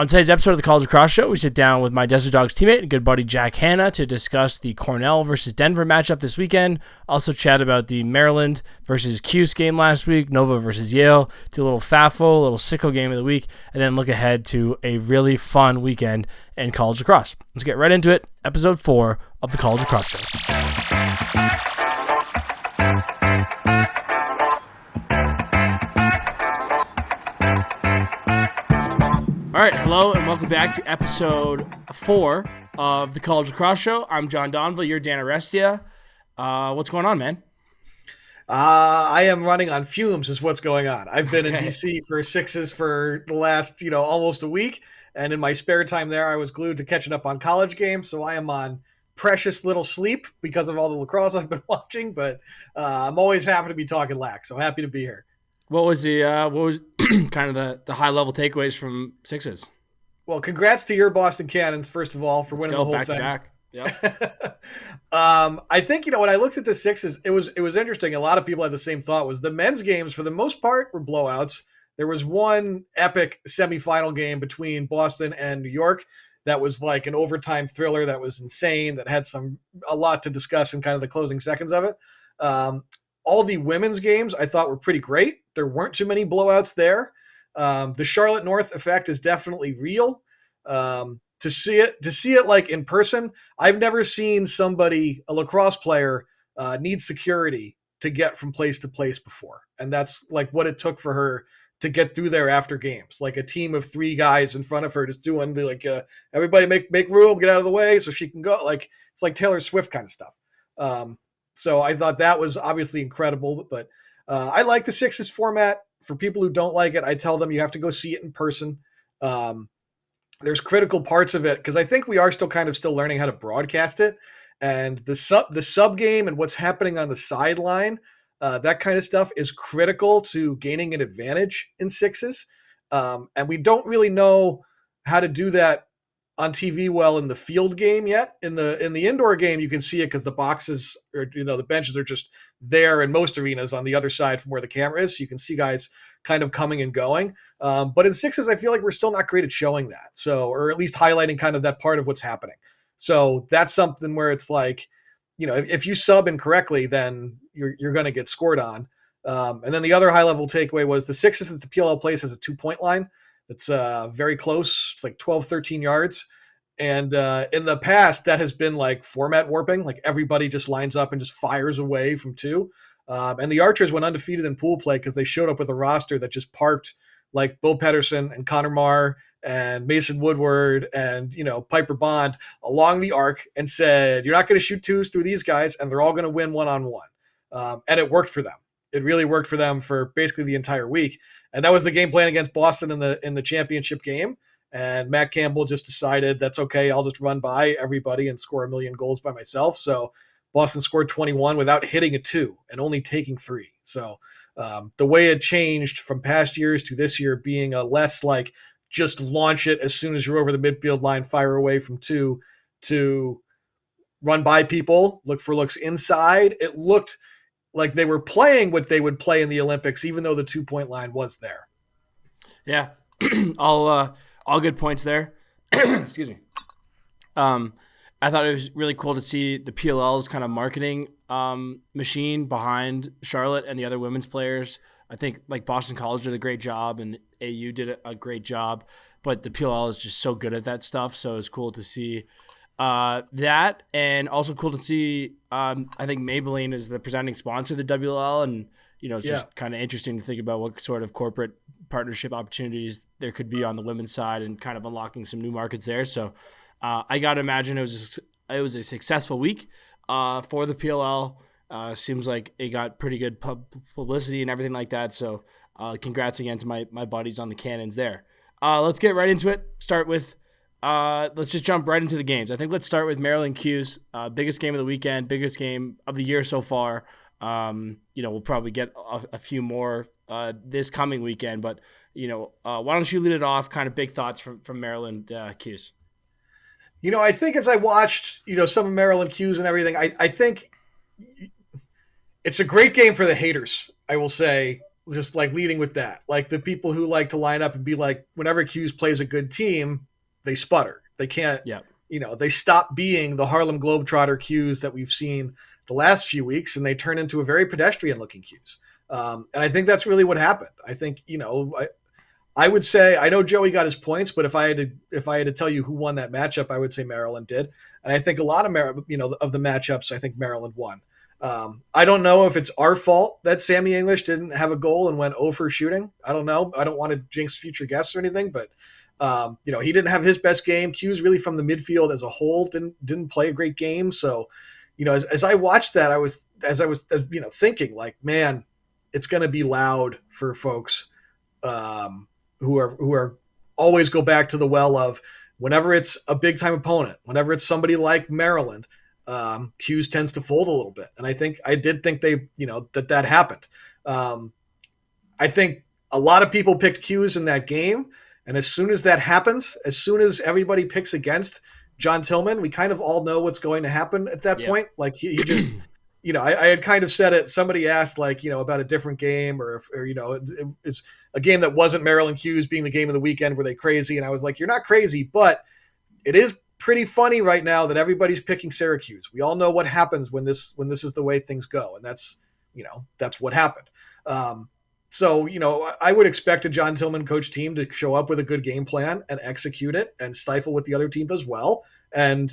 On today's episode of the College Lacrosse Show, we sit down with my Desert Dogs teammate and good buddy Jack Hanna to discuss the Cornell versus Denver matchup this weekend. Also chat about the Maryland versus Cuse game last week, Nova versus Yale, do a little FAFO, a little Sicko game of the week, and then look ahead to a really fun weekend in college lacrosse. Let's get right into it. Episode 4 of the College Lacrosse Show. All right, hello and welcome back to episode 4 of the College Lacrosse Show. I'm John Donville, you're Dan Arestia. What's going on, man? I am running on fumes is what's going on. I've been in DC for Sixes for the last, almost a week. And in my spare time there, I was glued to catching up on college games. So I am on precious little sleep because of all the lacrosse I've been watching. But I'm always happy to be talking lac. So happy to be here. What was kind of the high level takeaways from Sixes? Well, congrats to your Boston Cannons, first of all, for winning the whole back thing. To back. Yep. I think, when I looked at the Sixes, it was interesting. A lot of people had the same thought. Was the men's games, for the most part, were blowouts. There was one epic semifinal game between Boston and New York that was like an overtime thriller that was insane, that had a lot to discuss in kind of the closing seconds of it. All the women's games I thought were pretty great. There weren't too many blowouts there. The Charlotte North effect is definitely real. To see it like in person, I've never seen a lacrosse player, need security to get from place to place before. And that's like what it took for her to get through there after games. Like a team of 3 guys in front of her just doing everybody make room, get out of the way so she can go. Like it's like Taylor Swift kind of stuff. So I thought that was obviously incredible, but I like the Sixes format. For people who don't like it, I tell them you have to go see it in person. There's critical parts of it because I think we are still learning how to broadcast it, and the sub game and what's happening on the sideline, that kind of stuff is critical to gaining an advantage in Sixes. And we don't really know how to do that on TV well in the field game yet. In the indoor game, you can see it because the boxes or the benches are just there in most arenas on the other side from where the camera is. So you can see guys kind of coming and going. But in Sixes, I feel like we're still not great at showing that. So, or at least highlighting kind of that part of what's happening. So that's something where it's like, if you sub incorrectly, then you're going to get scored on. And then the other high level takeaway was the Sixes that the PLL plays has a 2-point line. It's very close. It's like 12, 13 yards. And in the past, that has been like format warping. Like everybody just lines up and just fires away from 2. And the Archers went undefeated in pool play because they showed up with a roster that just parked like Bo Pedersen and Connor Marr and Mason Woodward and, Piper Bond along the arc and said, you're not going to shoot 2s through these guys and they're all going to win one-on-one. And it worked for them. It really worked for them for basically the entire week. And that was the game plan against Boston in the championship game. And Matt Campbell just decided that's okay. I'll just run by everybody and score 1 million goals by myself. So Boston scored 21 without hitting a 2 and only taking 3. So the way it changed from past years to this year being a less like just launch it as soon as you're over the midfield line, fire away from 2 to run by people, look for looks inside. It looked like they were playing what they would play in the Olympics, even though the 2-point line was there. Yeah, all good points there. Excuse me. I thought it was really cool to see the PLL's kind of marketing machine behind Charlotte and the other women's players. I think like Boston College did a great job and AU did a great job, but the PLL is just so good at that stuff. So it's cool to see that, and also cool to see I think Maybelline is the presenting sponsor of the WLL, and it's just kind of interesting to think about what sort of corporate partnership opportunities there could be on the women's side and kind of unlocking some new markets there. So I got to imagine it was a successful week for the PLL. Seems like it got pretty good publicity and everything like that. So congrats again to my buddies on the Cannons there. Let's get right into it. Let's just jump right into the games. I think let's start with Maryland Cuse. Biggest game of the weekend, biggest game of the year so far. We'll probably get a few more this coming weekend, but why don't you lead it off? Kind of big thoughts from Maryland Cuse. I think as I watched, some of Maryland Cuse and everything, I think it's a great game for the haters. I will say just like leading with that. Like the people who like to line up and be like, whenever Cuse plays a good team, they sputter. They can't, Yeah. they stop being the Harlem Globetrotter Cuse that we've seen the last few weeks, and they turn into a very pedestrian looking Cuse. And I think that's really what happened. I think, I would say, I know Joey got his points, but if I had to tell you who won that matchup, I would say Maryland did. And I think a lot of of the matchups, I think Maryland won. I don't know if it's our fault that Sammy English didn't have a goal and went 0 for shooting. I don't know. I don't want to jinx future guests or anything, but he didn't have his best game. Cuse really from the midfield as a whole didn't play a great game. So, as I watched that, I was thinking like, man, it's going to be loud for folks who are always go back to the well of whenever it's a big time opponent, whenever it's somebody like Maryland. Cuse tends to fold a little bit. And I did think they, that happened. I think a lot of people picked Cuse in that game. And as soon as that happens, as soon as everybody picks against John Tillman, we kind of all know what's going to happen at that point. Like he just, I had kind of said it. Somebody asked about a different game or it's a game that wasn't Maryland Cuse being the game of the weekend. Were they crazy? And I was like, you're not crazy, but it is pretty funny right now that everybody's picking Syracuse. We all know what happens when this is the way things go. And that's what happened. So, I would expect a John Tillman coach team to show up with a good game plan and execute it and stifle what the other team does well and,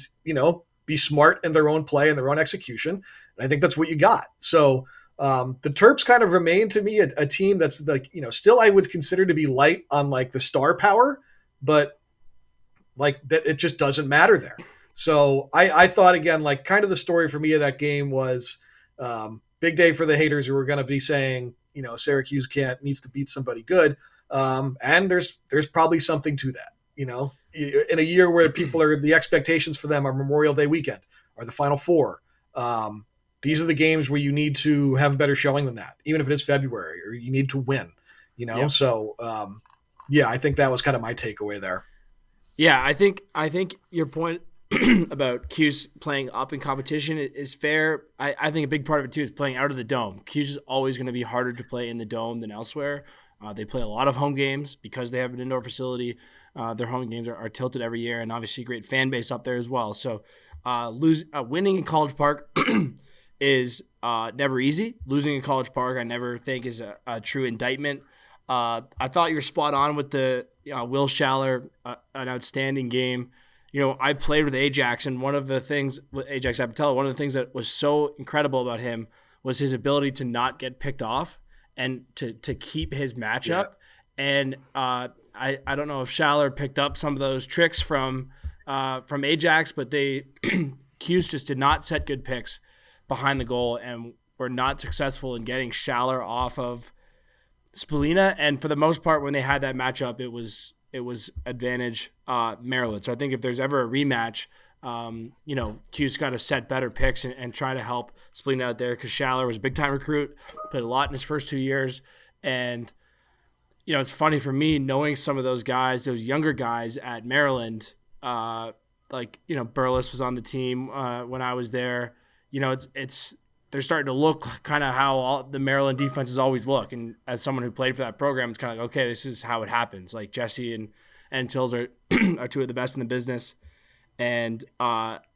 be smart in their own play and their own execution. And I think that's what you got. So the Terps kind of remain to me a team that's like, still I would consider to be light on like the star power, but like that it just doesn't matter there. So I thought again, like kind of the story for me of that game was big day for the haters who were going to be saying, Syracuse needs to beat somebody good. And there's probably something to that, in a year where the expectations for them are Memorial Day weekend or the Final Four. These are the games where you need to have a better showing than that, even if it is February or you need to win, Yep. So, I think that was kind of my takeaway there. Yeah, I think your point about Cuse playing up in competition is fair. I think a big part of it too is playing out of the dome. Cuse is always going to be harder to play in the dome than elsewhere. They play a lot of home games because they have an indoor facility. Their home games are tilted every year, and obviously a great fan base up there as well. So winning in College Park is never easy. Losing in College Park I never think is a true indictment. I thought you were spot on with the Will Schaller, an outstanding game. I played with Ajax, and one of the things with Ajax Apatella, one of the things that was so incredible about him was his ability to not get picked off and to keep his matchup. Yeah. And I don't know if Schaller picked up some of those tricks from Ajax, but Cuse just did not set good picks behind the goal and were not successful in getting Schaller off of Spallina. And for the most part, when they had that matchup, it was advantage Maryland. So I think if there's ever a rematch, Cuse got to set better picks and try to help Spallina out there because Schaller was a big-time recruit, played a lot in his first 2 years. And, it's funny for me knowing some of those guys, those younger guys at Maryland, Burles was on the team when I was there. They're starting to look kind of how all the Maryland defenses always look. And as someone who played for that program, it's kind of like, okay, this is how it happens. Like Jesse and Tills are two of the best in the business. And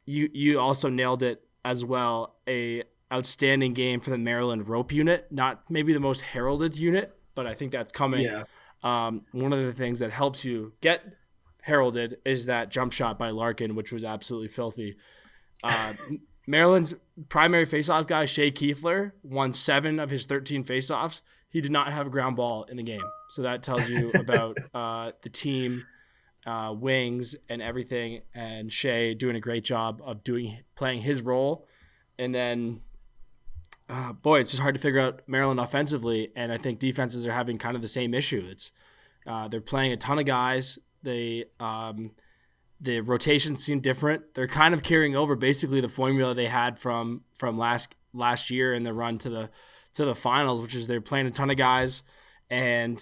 you also nailed it as well. A outstanding game for the Maryland rope unit, not maybe the most heralded unit, but I think that's coming. Yeah. One of the things that helps you get heralded is that jump shot by Larkin, which was absolutely filthy. Maryland's primary faceoff guy, Shea Kiefler, won 7 of his 13 faceoffs. He did not have a ground ball in the game. So that tells you about the team, wings, and everything. And Shea doing a great job of playing his role. And then, it's just hard to figure out Maryland offensively. And I think defenses are having kind of the same issue. It's they're playing a ton of guys. The rotations seem different. They're kind of carrying over basically the formula they had from last year in the run to the finals, which is they're playing a ton of guys, and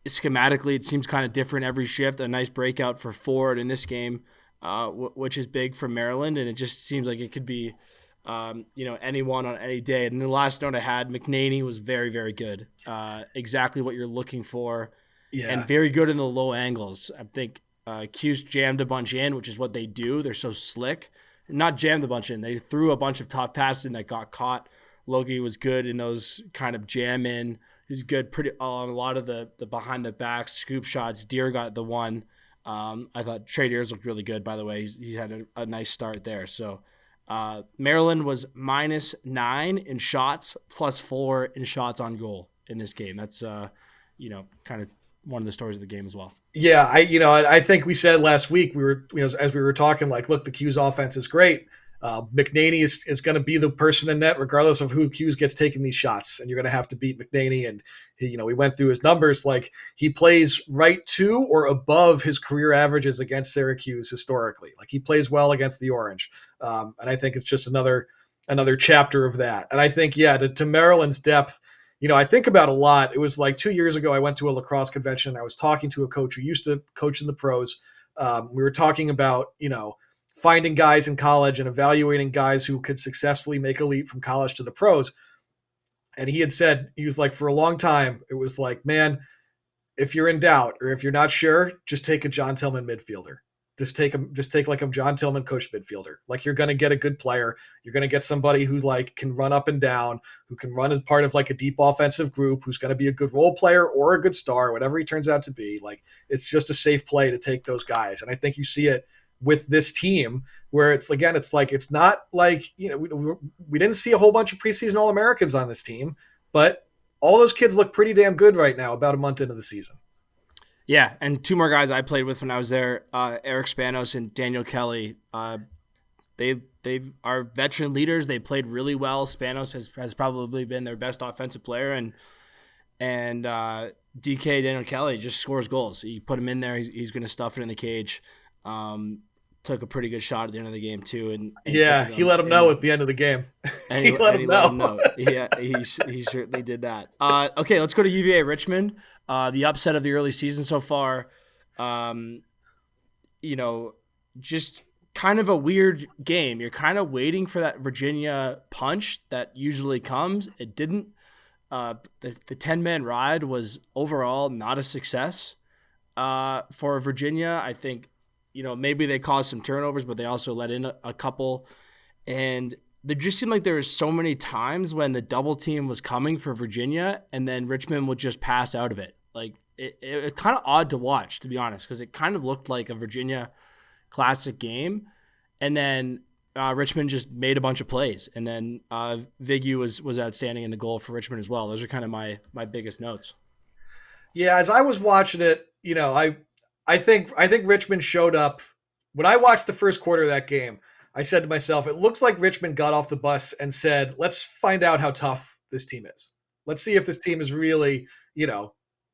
schematically it seems kind of different every shift. A nice breakout for Ford in this game, which is big for Maryland, and it just seems like it could be anyone on any day. And the last note I had, McNaney was very, very good. Exactly what you're looking for, and very good in the low angles. I think Cuse jammed a bunch in, which is what they do. They're so slick. Not jammed a bunch in. They threw a bunch of tough passes in that got caught. Logie was good in those kind of jam in. He's good pretty on a lot of the behind the back scoop shots. Deere got the one. I thought Trey Deers looked really good, by the way. He had a nice start there. So Maryland was -9 in shots, +4 in shots on goal in this game. That's kind of one of the stories of the game as well. Yeah, I think we said last week as we were talking, like, look, the Cuse offense is great. McNaney is going to be the person in net regardless of who Cuse gets taking these shots, and you're going to have to beat McNaney. And we went through his numbers, like he plays right to or above his career averages against Syracuse historically. Like he plays well against the Orange, and I think it's just another chapter of that. And I think to Maryland's depth. I think about a lot. It was like 2 years ago, I went to a lacrosse convention. I was talking to a coach who used to coach in the pros. We were talking about, finding guys in college and evaluating guys who could successfully make a leap from college to the pros. And he had said, he was like, for a long time, it was like, man, if you're in doubt or if you're not sure, just take a John Tillman midfielder. Just take like a John Tillman coach midfielder. Like you're going to get a good player. You're going to get somebody who like can run up and down, who can run as part of like a deep offensive group, who's going to be a good role player or a good star, whatever he turns out to be. Like it's just a safe play to take those guys. And I think you see it with this team where it's not like, we didn't see a whole bunch of preseason All-Americans on this team, but all those kids look pretty damn good right now about a month into the season. Yeah, and two more guys I played with when I was there, Eric Spanos and Daniel Kelly. They are veteran leaders. They played really well. Spanos has probably been their best offensive player, and DK Daniel Kelly just scores goals. You put him in there, he's going to stuff it in the cage. Took a pretty good shot at the end of the game too, and he let him know at the end of the game. And he let him know. Yeah, he certainly did that. Okay, let's go to UVA Richmond. The upset of the early season so far. Just kind of a weird game. You're kind of waiting for that Virginia punch that usually comes. It didn't. The 10-man ride was overall not a success for Virginia. I think, maybe they caused some turnovers, but they also let in a couple. And there just seemed like there were so many times when the double team was coming for Virginia and then Richmond would just pass out of it. Like it kind of odd to watch, to be honest, because it kind of looked like a Virginia classic game. And then Richmond just made a bunch of plays. And then Vigu was outstanding in the goal for Richmond as well. Those are kind of my biggest notes. Yeah, as I was watching it, I think Richmond showed up. When I watched the first quarter of that game, I said to myself, it looks like Richmond got off the bus and said, let's find out how tough this team is. Let's see if this team is really,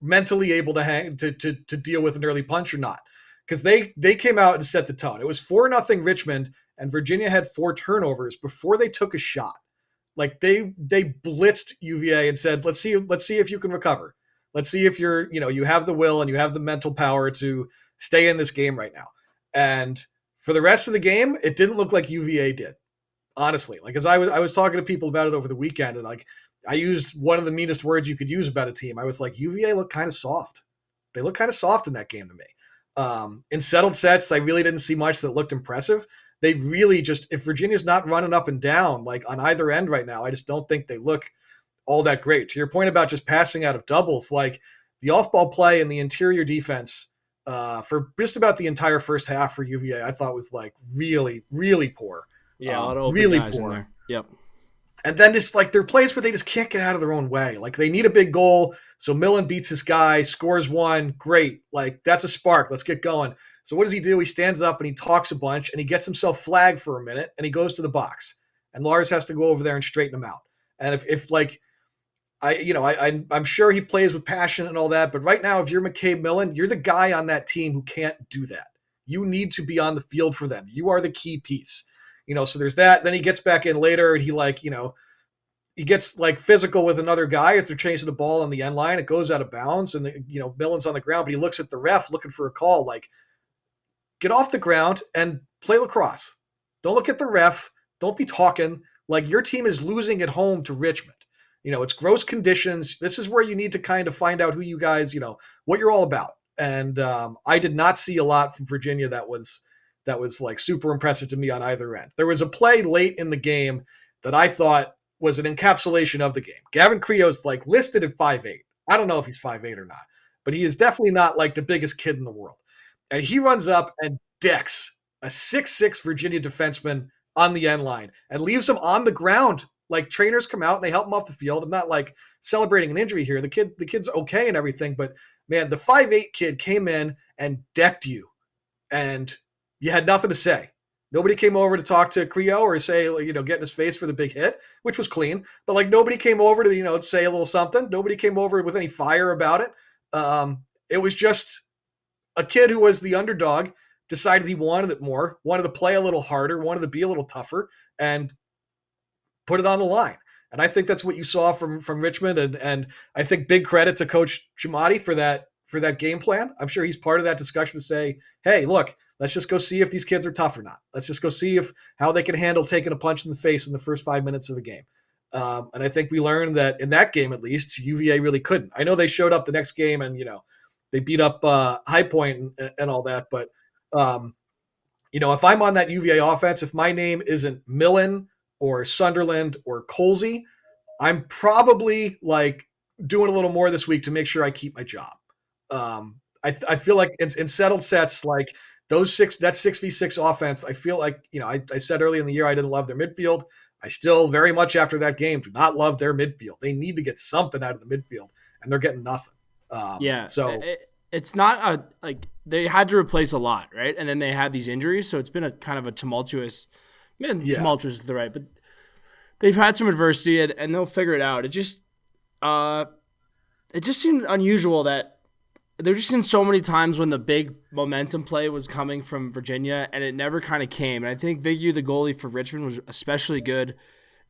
mentally able to deal with an early punch or not. Because they came out and set the tone. It was 4-0 Richmond, and Virginia had 4 turnovers before they took a shot. Like they blitzed UVA and said, let's see if you can recover. Let's see if you have the will and you have the mental power to stay in this game right now. And for the rest of the game, it didn't look like UVA did, honestly. Like, as I was talking to people about it over the weekend, and like I used one of the meanest words you could use about a team. I was like, UVA looked kind of soft. They looked kind of soft in that game to me. In settled sets, I really didn't see much that looked impressive. They really just, if Virginia's not running up and down like on either end right now, I just don't think they look all that great. To your point about just passing out of doubles, like the off-ball play and the interior defense for just about the entire first half for UVA, I thought was like really, really poor. Yeah, really poor. In there. Yep. And then just like their plays where they just can't get out of their own way. Like they need a big goal. So Millen beats his guy, scores one. Great. Like that's a spark. Let's get going. So what does he do? He stands up and he talks a bunch and he gets himself flagged for a minute and he goes to the box. And Lars has to go over there and straighten him out. And if like, I'm sure he plays with passion and all that. But right now, if you're McCabe Millen, you're the guy on that team who can't do that. You need to be on the field for them. You are the key piece. So there's that. Then he gets back in later and he gets like physical with another guy as they're chasing the ball on the end line. It goes out of bounds and, Millen's on the ground, but he looks at the ref looking for a call. Like, get off the ground and play lacrosse. Don't look at the ref. Don't be talking. Like, your team is losing at home to Richmond. It's gross conditions. This is where you need to kind of find out who you guys, what you're all about. And I did not see a lot from Virginia that was like super impressive to me on either end. There was a play late in the game that I thought was an encapsulation of the game. Gavin Creo's like listed at 5'8". I don't know if he's 5'8" or not, but he is definitely not like the biggest kid in the world. And he runs up and decks a 6'6" Virginia defenseman on the end line and leaves him on the ground. Like, trainers come out and they help him off the field. I'm not like celebrating an injury here. The kid's okay and everything, but man, the 5'8" kid came in and decked you, and you had nothing to say. Nobody came over to talk to Creo or say, get in his face for the big hit, which was clean. But like, nobody came over to, say a little something. Nobody came over with any fire about it. It was just a kid who was the underdog, decided he wanted it more, wanted to play a little harder, wanted to be a little tougher, and put it on the line. And I think that's what you saw from Richmond. And I think big credit to Coach Chamati for that game plan. I'm sure he's part of that discussion to say, hey, look, let's just go see if these kids are tough or not. Let's just go see how they can handle taking a punch in the face in the first 5 minutes of a game. And I think we learned that in that game, at least, UVA really couldn't. I know they showed up the next game and, they beat up High Point and all that. But, if I'm on that UVA offense, if my name isn't Millen or Sunderland or Colsey, I'm probably like doing a little more this week to make sure I keep my job. I feel like in settled sets, like that 6v6 offense, I feel like, I said early in the year I didn't love their midfield. I still very much after that game do not love their midfield. They need to get something out of the midfield, and they're getting nothing. So it's not like they had to replace a lot, right? And then they had these injuries, so it's been a kind of a tumultuous. Tumultuous is the right, but they've had some adversity and they'll figure it out. It just seemed unusual that there just been so many times when the big momentum play was coming from Virginia and it never kind of came. And I think Vigu, the goalie for Richmond, was especially good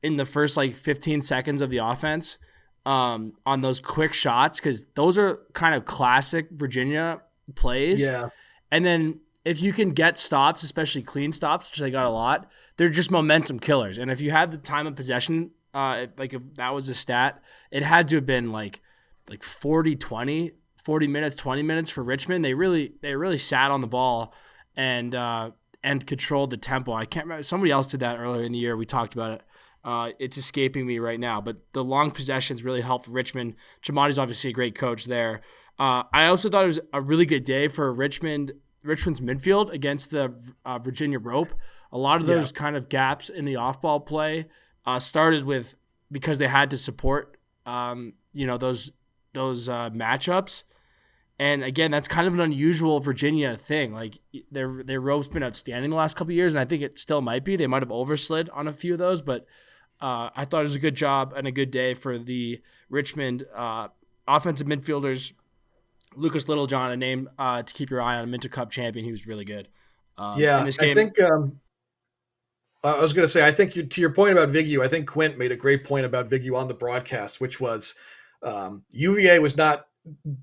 in the first like 15 seconds of the offense on those quick shots, because those are kind of classic Virginia plays. Yeah. And then if you can get stops, especially clean stops, which they got a lot, they're just momentum killers. And if you had the time of possession, like if that was a stat, it had to have been like 40 minutes, 20 minutes for Richmond. They really sat on the ball and controlled the tempo. I can't remember. Somebody else did that earlier in the year. We talked about it. It's escaping me right now. But the long possessions really helped Richmond. Chamati's obviously a great coach there. I also thought it was a really good day for Richmond's midfield against the Virginia rope. A lot of those kind of gaps in the off-ball play started with because they had to support, those matchups. And again, that's kind of an unusual Virginia thing. Like their rope's been outstanding the last couple of years, and I think it still might be. They might have overslid on a few of those, but I thought it was a good job and a good day for the Richmond offensive midfielders. Lucas Littlejohn, a name to keep your eye on, a Minter Cup champion. He was really good. In this game. I think I was going to say, I think to your point about Vigu, I think Quint made a great point about Vigu on the broadcast, which was UVA was not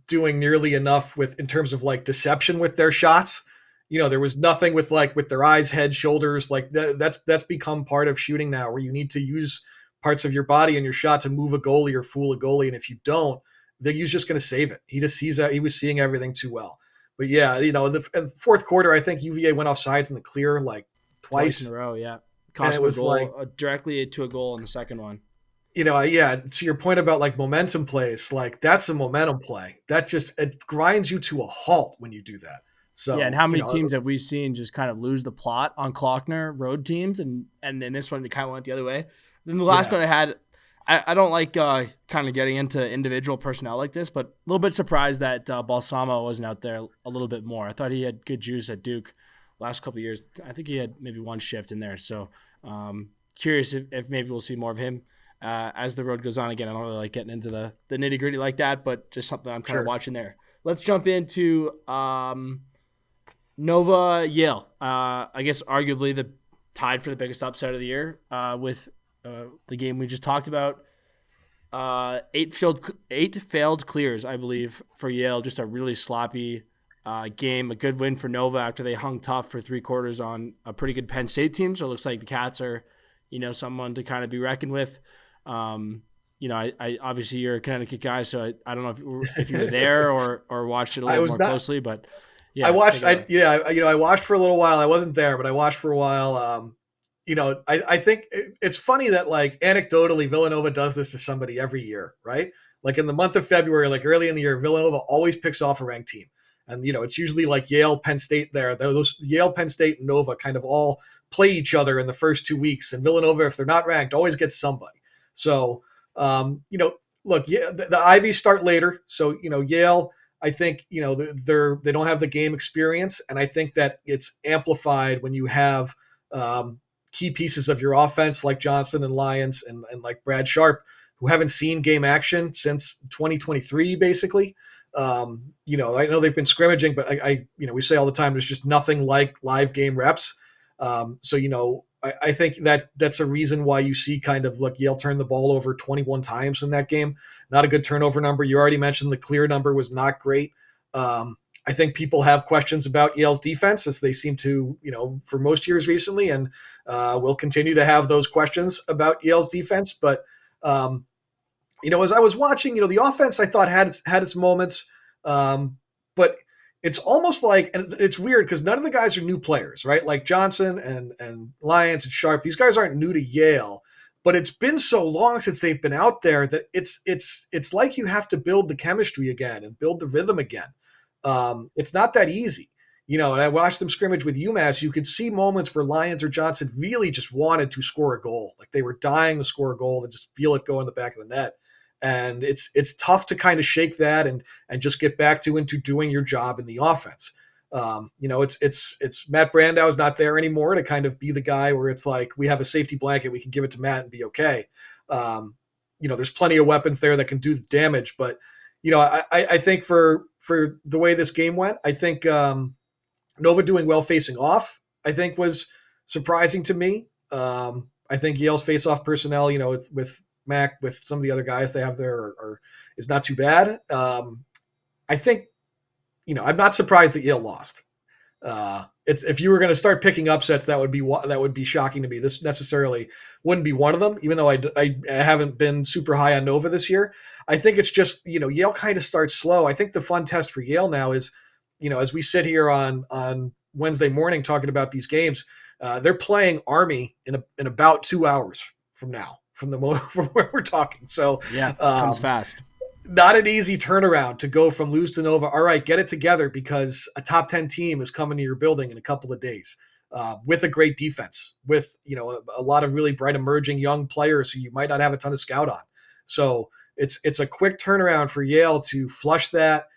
doing nearly enough in terms of like deception with their shots. There was nothing with their eyes, head, shoulders. Like that's become part of shooting now, where you need to use parts of your body and your shot to move a goalie or fool a goalie. And if you don't, Vigu's just going to save it. He just sees that he was seeing everything too well. But yeah, in the fourth quarter, I think UVA went off sides in the clear like twice in a row. Yeah, cost it was a goal, like directly to a goal in the second one. To your point about like momentum plays, like that's a momentum play. That just, it grinds you to a halt when you do that. So yeah, and how many teams have we seen just kind of lose the plot on Klockner road teams, and in this one it kind of went the other way. Then the last one I had, I don't like kind of getting into individual personnel like this, but a little bit surprised that Balsamo wasn't out there a little bit more. I thought he had good juice at Duke last couple of years. I think he had maybe one shift in there. So curious if maybe we'll see more of him as the road goes on. Again, I don't really like getting into the nitty gritty like that, but just something I'm kind of watching there. Let's jump into Nova Yale. I guess arguably the tied for the biggest upset of the year with the game we just talked about. 8 failed clears, I believe, for Yale. Just a really sloppy game. A good win for Nova after they hung tough for 3 quarters on a pretty good Penn State team. So it looks like the Cats are someone to kind of be reckoned with. I obviously you're a Connecticut guy, so I don't know if you were there or watched it a I little was more not. closely, but I yeah, watched. take it away. I watched for a little while. I wasn't there, but I watched for a while. I think it's funny that like anecdotally Villanova does this to somebody every year, right? Like in the month of February, like early in the year, Villanova always picks off a ranked team. And it's usually like Yale, Penn State there. Those Yale, Penn State, and Nova kind of all play each other in the first 2 weeks. And Villanova, if they're not ranked, always gets somebody. So look, yeah, the Ivies start later. So Yale, I think they don't have the game experience, and I think that it's amplified when you have key pieces of your offense like Johnson and Lyons and like Brad Sharp, who haven't seen game action since 2023, basically. I know they've been scrimmaging, but we say all the time, there's just nothing like live game reps. I think that's a reason why you see kind of look Yale turn the ball over 21 times in that game. Not a good turnover number. You already mentioned the clear number was not great. I think people have questions about Yale's defense, as they seem to, for most years recently, and will continue to have those questions about Yale's defense. But as I was watching, the offense I thought had its moments, but it's almost like, and it's weird because none of the guys are new players, right? Like Johnson and Lyons and Sharp, these guys aren't new to Yale, but it's been so long since they've been out there that it's like you have to build the chemistry again and build the rhythm again. It's not that easy. And I watched them scrimmage with UMass. You could see moments where Lyons or Johnson really just wanted to score a goal. Like they were dying to score a goal and just feel it go in the back of the net. And it's tough to kind of shake that and just get back into doing your job in the offense. It's Matt Brandau's not there anymore to kind of be the guy where it's like we have a safety blanket, we can give it to Matt and be okay. There's plenty of weapons there that can do the damage, but I think for the way this game went, I think Nova doing well facing off, I think was surprising to me. I think Yale's face-off personnel, with Mac, with some of the other guys they have there, is not too bad. I think, I'm not surprised that Yale lost. It's if you were going to start picking upsets, that would be shocking to me. This necessarily wouldn't be one of them, even though I haven't been super high on Nova this year. I think it's just Yale kind of starts slow. I think the fun test for Yale now is, as we sit here on Wednesday morning talking about these games, they're playing Army in about 2 hours from now, from where we're talking. So yeah, comes fast. Not an easy turnaround to go from lose to Nova. All right, get it together because a top 10 team is coming to your building in a couple of days with a great defense, with a lot of really bright emerging young players who you might not have a ton of scout on. So it's a quick turnaround for Yale to flush that,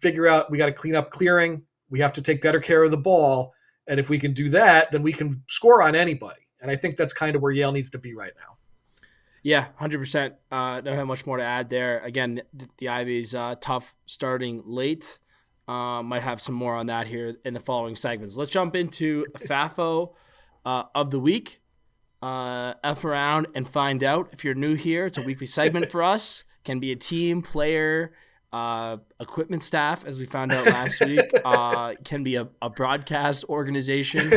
figure out we got to clean up clearing. We have to take better care of the ball. And if we can do that, then we can score on anybody. And I think that's kind of where Yale needs to be right now. Yeah, 100%. Don't have much more to add there. Again, the Ivy's tough starting late. Might have some more on that here in the following segments. Let's jump into FAFO of the week. F around and find out. If you're new here, it's a weekly segment for us. Can be a team, player, equipment staff, as we found out last week. Can be a broadcast organization.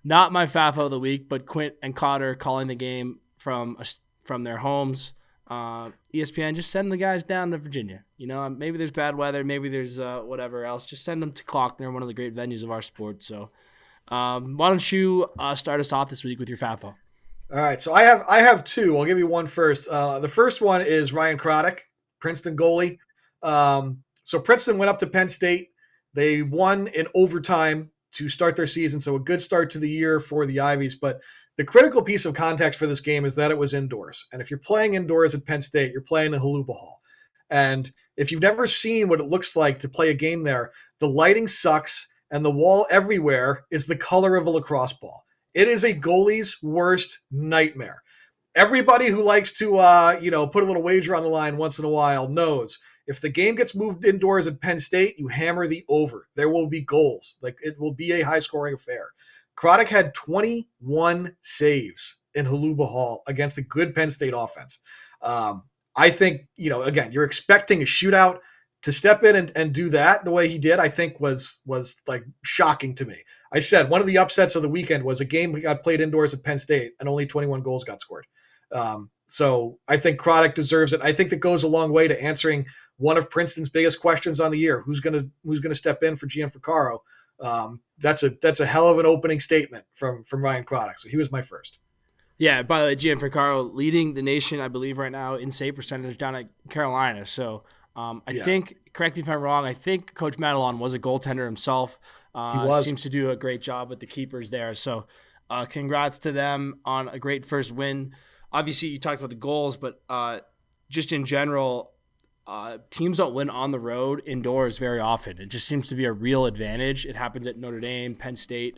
Not my FAFO of the week, but Quint and Cotter calling the game from their homes. ESPN, just send the guys down to Virginia. Maybe there's bad weather, maybe there's whatever else. Just send them to Klockner, one of the great venues of our sport. So why don't you start us off this week with your FAFO? All right, so I have two. I'll give you one first. The first one is Ryan Croddick, Princeton goalie. So Princeton went up to Penn State. They won in overtime to start their season, so a good start to the year for the Ivies. But the critical piece of context for this game is that it was indoors. And if you're playing indoors at Penn State, you're playing in Haluba Hall. And if you've never seen what it looks like to play a game there, the lighting sucks, and the wall everywhere is the color of a lacrosse ball. It is a goalie's worst nightmare. Everybody who likes to, put a little wager on the line once in a while knows if the game gets moved indoors at Penn State, you hammer the over. There will be goals. Like, it will be a high-scoring affair. Croddick had 21 saves in Haluba Hall against a good Penn State offense. I think, again, you're expecting a shootout. to step in and do that the way he did, I think was like shocking to me. I said one of the upsets of the weekend was a game we got played indoors at Penn State and only 21 goals got scored. So I think Craddock deserves it. I think that goes a long way to answering one of Princeton's biggest questions on the year: who's gonna step in for Gianfrancaro. That's a hell of an opening statement from Ryan Craddock. So he was my first. Yeah, by the way, Gianfrancaro leading the nation, I believe, right now in save percentage down at Carolina. So I think, correct me if I'm wrong, I think Coach Madelon was a goaltender himself. He was. Seems to do a great job with the keepers there. So congrats to them on a great first win. Obviously, you talked about the goals, but just in general, teams don't win on the road indoors very often. It just seems to be a real advantage. It happens at Notre Dame, Penn State.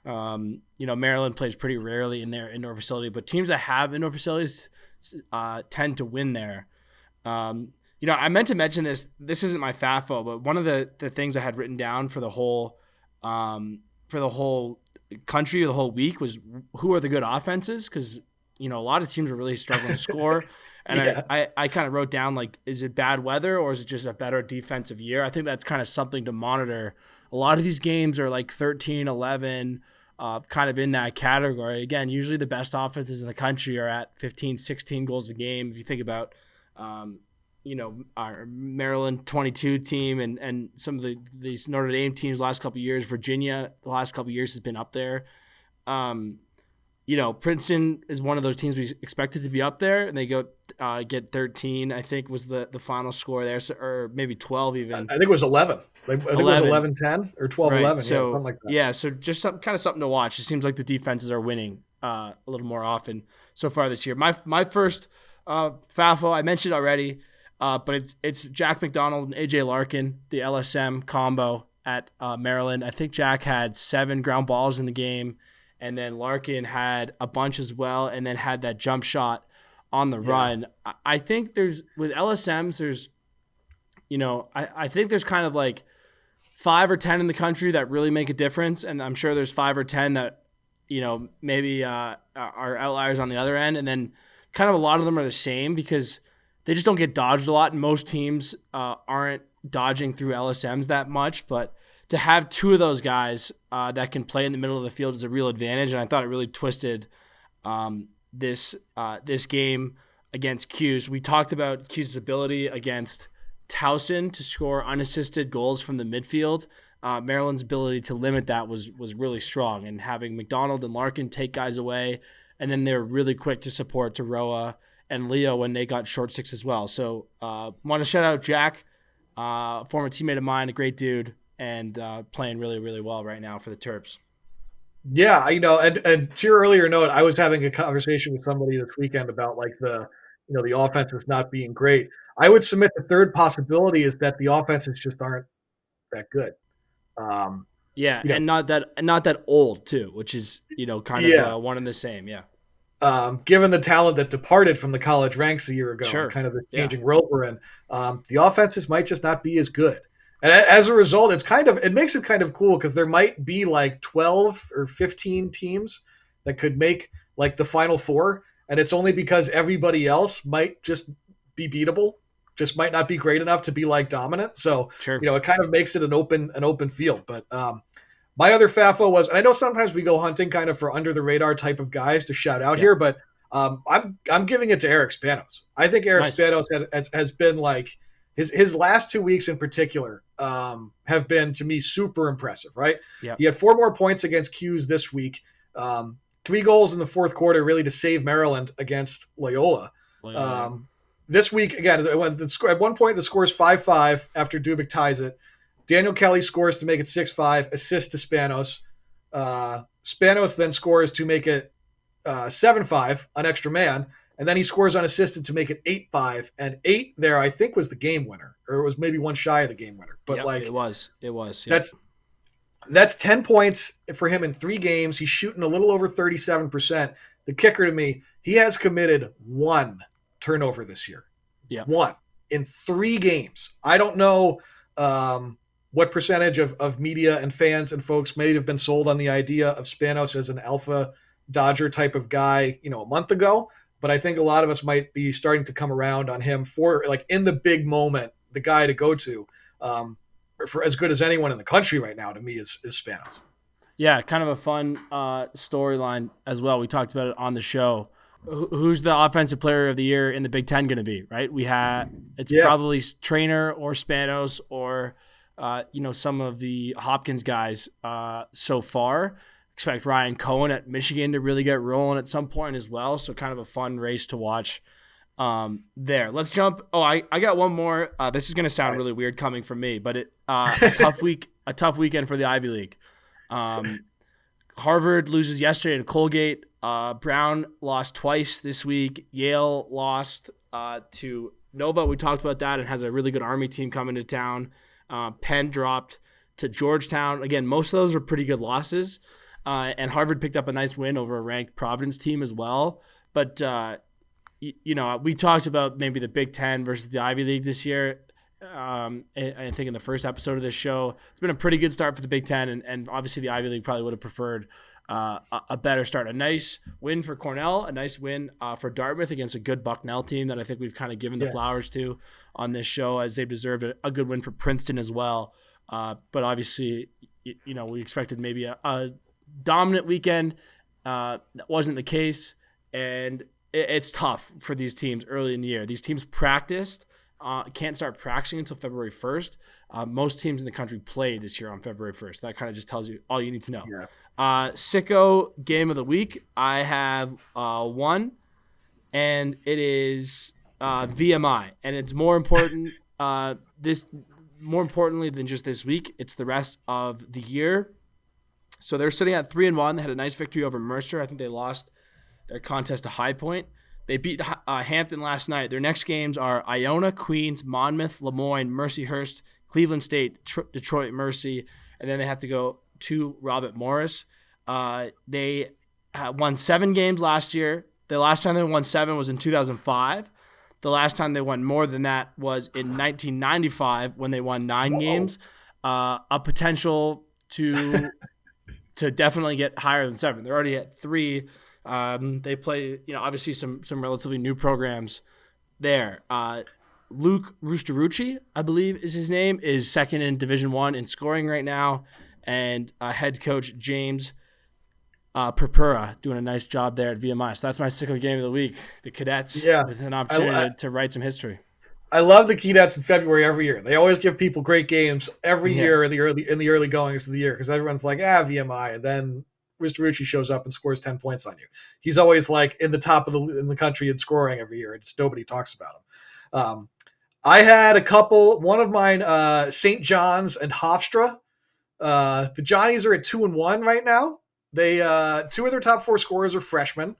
Maryland plays pretty rarely in their indoor facility, but teams that have indoor facilities tend to win there. I meant to mention this. This isn't my FAFO, but one of the things I had written down for the whole country, the whole week, was who are the good offenses, because a lot of teams are really struggling to score. And I kind of wrote down, like, is it bad weather or is it just a better defensive year? I think that's kind of something to monitor. A lot of these games are like 13, 11, kind of in that category. Again, usually the best offenses in the country are at 15, 16 goals a game. If you think about, our Maryland 22 team and some of these Notre Dame teams the last couple of years, Virginia the last couple of years has been up there. Princeton is one of those teams we expected to be up there, and they go get 13, I think was the final score there, or maybe 12 even. I think it was 11. I think it was 11-10 or 12-11. Right. So, something like that. So just something to watch. It seems like the defenses are winning a little more often so far this year. My first FAFO, I mentioned already, but it's Jack McDonald and AJ Larkin, the LSM combo at Maryland. I think Jack had 7 ground balls in the game, and then Larkin had a bunch as well, and then had that jump shot on the run. I think with LSMs, I think there's kind of like 5 or 10 in the country that really make a difference, and I'm sure there's 5 or 10 that, maybe are outliers on the other end, and then kind of a lot of them are the same because they just don't get dodged a lot, and most teams aren't dodging through LSMs that much, but to have 2 of those guys that can play in the middle of the field is a real advantage, and I thought it really twisted this game against Cuse. We talked about Cuse's ability against Towson to score unassisted goals from the midfield. Maryland's ability to limit that was really strong, and having McDonald and Larkin take guys away, and then they were really quick to support Taroa and Leo when they got short sticks as well. So want to shout out Jack, former teammate of mine, a great dude, and playing really, really well right now for the Terps. Yeah, and to your earlier note, I was having a conversation with somebody this weekend about like the offenses not being great. I would submit the third possibility is that the offenses just aren't that good. And not that old too, which is kind of one and the same. Yeah. Given the talent that departed from the college ranks a year ago, sure. And kind of the changing world we're in, the offenses might just not be as good. And as a result, it makes it kind of cool because there might be like 12 or 15 teams that could make like the Final Four, and it's only because everybody else might just be beatable, just might not be great enough to be like dominant. So sure. It kind of makes it an open field. But my other FAFO was, and I know sometimes we go hunting kind of for under the radar type of guys to shout out here, but I'm giving it to Eric Spanos. I think Eric Spanos has been like his last 2 weeks in particular have been, to me, super impressive, right? Yep. He had 4 more points against Cuse this week. 3 goals in the fourth quarter really to save Maryland against Loyola. This week, again, at one point the score is 5-5 after Dubik ties it. Daniel Kelly scores to make it 6-5, assist to Spanos. Spanos then scores to make it 7-5 on extra man, and then he scores unassisted to make it 8-5. And 8 there, I think, was the game winner, or it was maybe one shy of the game winner. But it was. Yep. That's 10 points for him in 3 games. He's shooting a little over 37%. The kicker to me, he has committed 1 turnover this year. Yeah, 1 in 3 games. I don't know what percentage of media and fans and folks may have been sold on the idea of Spanos as an alpha Dodger type of guy, a month ago. But I think a lot of us might be starting to come around on him for like in the big moment the guy to go to for as good as anyone in the country right now. To me, is Spanos. Yeah, kind of a fun storyline as well. We talked about it on the show. Who's the offensive player of the year in the Big Ten going to be? Right, it's probably Trainer or Spanos or some of the Hopkins guys so far. Expect Ryan Cohen at Michigan to really get rolling at some point as well. So kind of a fun race to watch there. Let's jump. Oh, I got one more. This is going to sound really weird coming from me, but a tough weekend for the Ivy League. Harvard loses yesterday to Colgate. Brown lost twice this week. Yale lost to Nova. We talked about that and has a really good Army team coming to town. Penn dropped to Georgetown. Again, most of those were pretty good losses. And Harvard picked up a nice win over a ranked Providence team as well. But, we talked about maybe the Big Ten versus the Ivy League this year. I think in the first episode of this show, it's been a pretty good start for the Big Ten. And obviously the Ivy League probably would have preferred a better start. A nice win for Cornell, a nice win for Dartmouth against a good Bucknell team that I think we've kind of given the flowers to on this show, as they've deserved a good win for Princeton as well. But obviously, we expected maybe a dominant weekend. That wasn't the case, and it's tough for these teams early in the year. These teams can't start practicing until February 1st. Most teams in the country played this year on February 1st. That kind of just tells you all you need to know. Sicko game of the week. I have one, and it is VMI, and it's more important more importantly than just this week. It's the rest of the year. So they're sitting at 3-1. They had a nice victory over Mercer. I think they lost their contest to High Point. They beat Hampton last night. Their next games are Iona, Queens, Monmouth, Lemoyne, Mercyhurst, Cleveland State, Detroit Mercy, and then they have to go to Robert Morris. They won 7 games last year. The last time they won 7 was in 2005. The last time they won more than that was in 1995 when they won 9 games. A potential to definitely get higher than 7. They're already at 3. They play, obviously some relatively new programs there. Luke Rusterucci, I believe is his name, is second in Division I in scoring right now, and head coach James Purpura doing a nice job there at VMI. So that's my Sicko game of the week. The Cadets with an opportunity to write some history. I love the Cadets in February every year. They always give people great games every year in the early goings of the year, because everyone's like, VMI, and then Rusterucci shows up and scores 10 points on you. He's always like in the top of in the country in scoring every year. It's nobody talks about him. I had a couple. One of mine, St. John's and Hofstra. The Johnnies are at 2-1 right now. They 2 of their top 4 scorers are freshmen.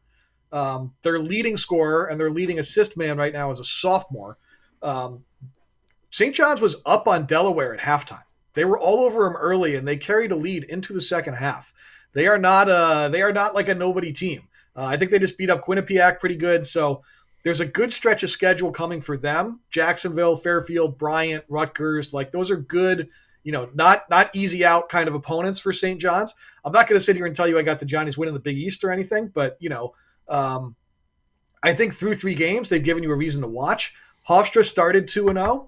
Their leading scorer and their leading assist man right now is a sophomore. St. John's was up on Delaware at halftime. They were all over them early, and they carried a lead into the second half. They are not like a nobody team. I think they just beat up Quinnipiac pretty good. So there's a good stretch of schedule coming for them. Jacksonville, Fairfield, Bryant, Rutgers, like those are good, not easy out kind of opponents for St. John's. I'm not going to sit here and tell you I got the Johnnies winning the Big East or anything, but I think through 3 games, they've given you a reason to watch. Hofstra started 2-0.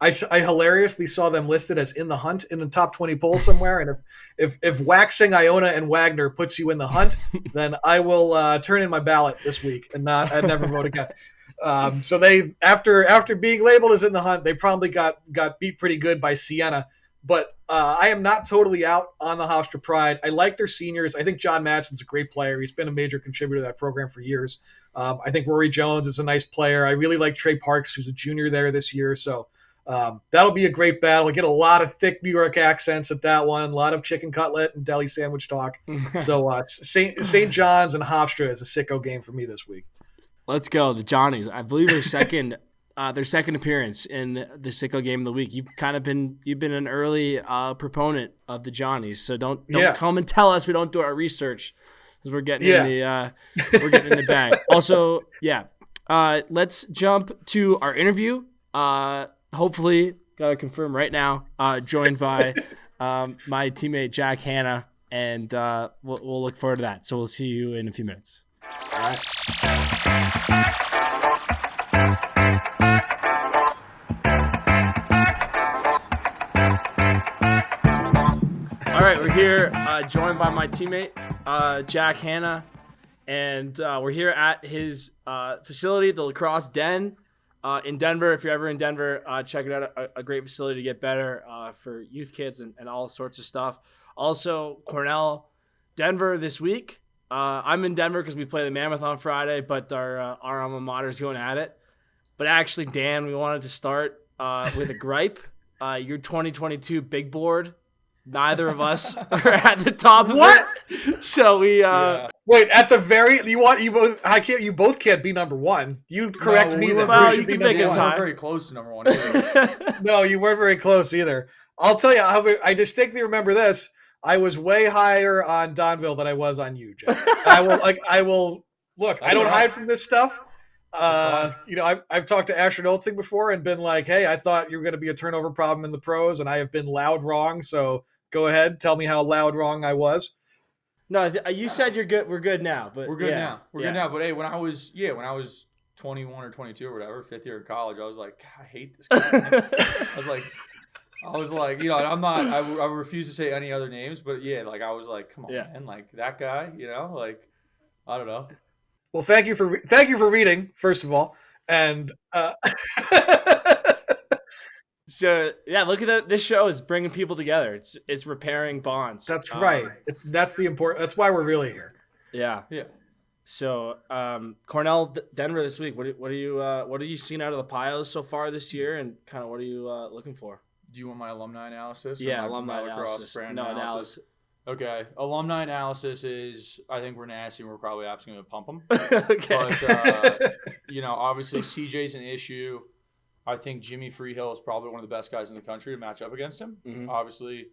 I hilariously saw them listed as in the hunt in the top 20 poll somewhere. And if waxing Iona and Wagner puts you in the hunt, then I will turn in my ballot this week and never vote again. So they, after being labeled as in the hunt, they probably got beat pretty good by Siena. But I am not totally out on the Hofstra Pride. I like their seniors. I think John Madsen's a great player. He's been a major contributor to that program for years. I think Rory Jones is a nice player. I really like Trey Parks, who's a junior there this year. So that'll be a great battle. Get a lot of thick New York accents at that one. A lot of chicken cutlet and deli sandwich talk. So St. John's and Hofstra is a Sicko game for me this week. Let's go. The Johnnies. I believe their second appearance in the Sicko game of the week. You've been an early proponent of the Johnnies. So don't come and tell us we don't do our research, because we're getting in the bag. Also, let's jump to our interview. Hopefully, gotta confirm right now, joined by my teammate Jack Hanna, and we'll look forward to that. So we'll see you in a few minutes. All right. All right, we're here joined by my teammate, Jack Hanna, and we're here at his facility, the Lacrosse Den in Denver. If you're ever in Denver, check it out. A great facility to get better for youth kids and all sorts of stuff. Also, Cornell, Denver this week. I'm in Denver because we play the Mammoth on Friday, but our alma mater is going at it. But actually, Dan, we wanted to start with a gripe. Your 2022 big board. Neither of us are at the top of it. So we wait at the very you both can't be number one. You correct me then. Well, you should be number one. We're very close to number one. Either. No, you weren't very close either. I'll tell you, I distinctly remember this. I was way higher on Donville than I was on you, Jack. I will look. I don't hide from this stuff. I've talked to Asher Nolting before and been like, hey, I thought you were going to be a turnover problem in the pros, and I have been loud wrong. So go ahead, tell me how loud wrong I was. No, you said you're good. We're good now, but we're good now. We're good now. But hey, when I was 21 or 22 or whatever, fifth year of college, I was like, I hate this guy. I was like, I'm not. I refuse to say any other names, but I was like, come on, man, like that guy, I don't know. Well, thank you for reading, first of all, and so look at that. This show is bringing people together. It's repairing bonds. That's right. That's why we're really here. Yeah. So Cornell, Denver this week. What are you seeing out of the Pios so far this year, and kind of what are you looking for? Do you want my alumni analysis? Yeah, alumni analysis. Analysis. Okay, alumni analysis is, I think we're nasty and we're probably absolutely going to pump them. Okay. But, obviously CJ's an issue. I think Jimmy Freehill is probably one of the best guys in the country to match up against him. Mm-hmm. Obviously,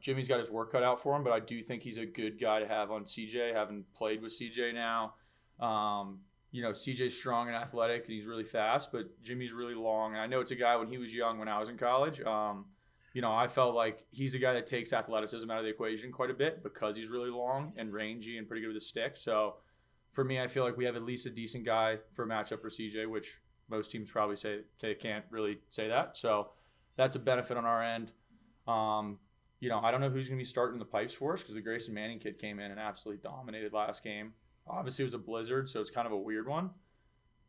Jimmy's got his work cut out for him, but I do think he's a good guy to have on CJ, having played with CJ now. CJ's strong and athletic, and he's really fast, but Jimmy's really long. And I know it's a guy when he was young, when I was in college. I felt like he's a guy that takes athleticism out of the equation quite a bit because he's really long and rangy and pretty good with a stick. So for me, I feel like we have at least a decent guy for a matchup for CJ, which most teams probably say they can't really say that. So that's a benefit on our end. I don't know who's going to be starting the pipes for us because the Grayson Manning kid came in and absolutely dominated last game. Obviously, it was a blizzard, so it's kind of a weird one.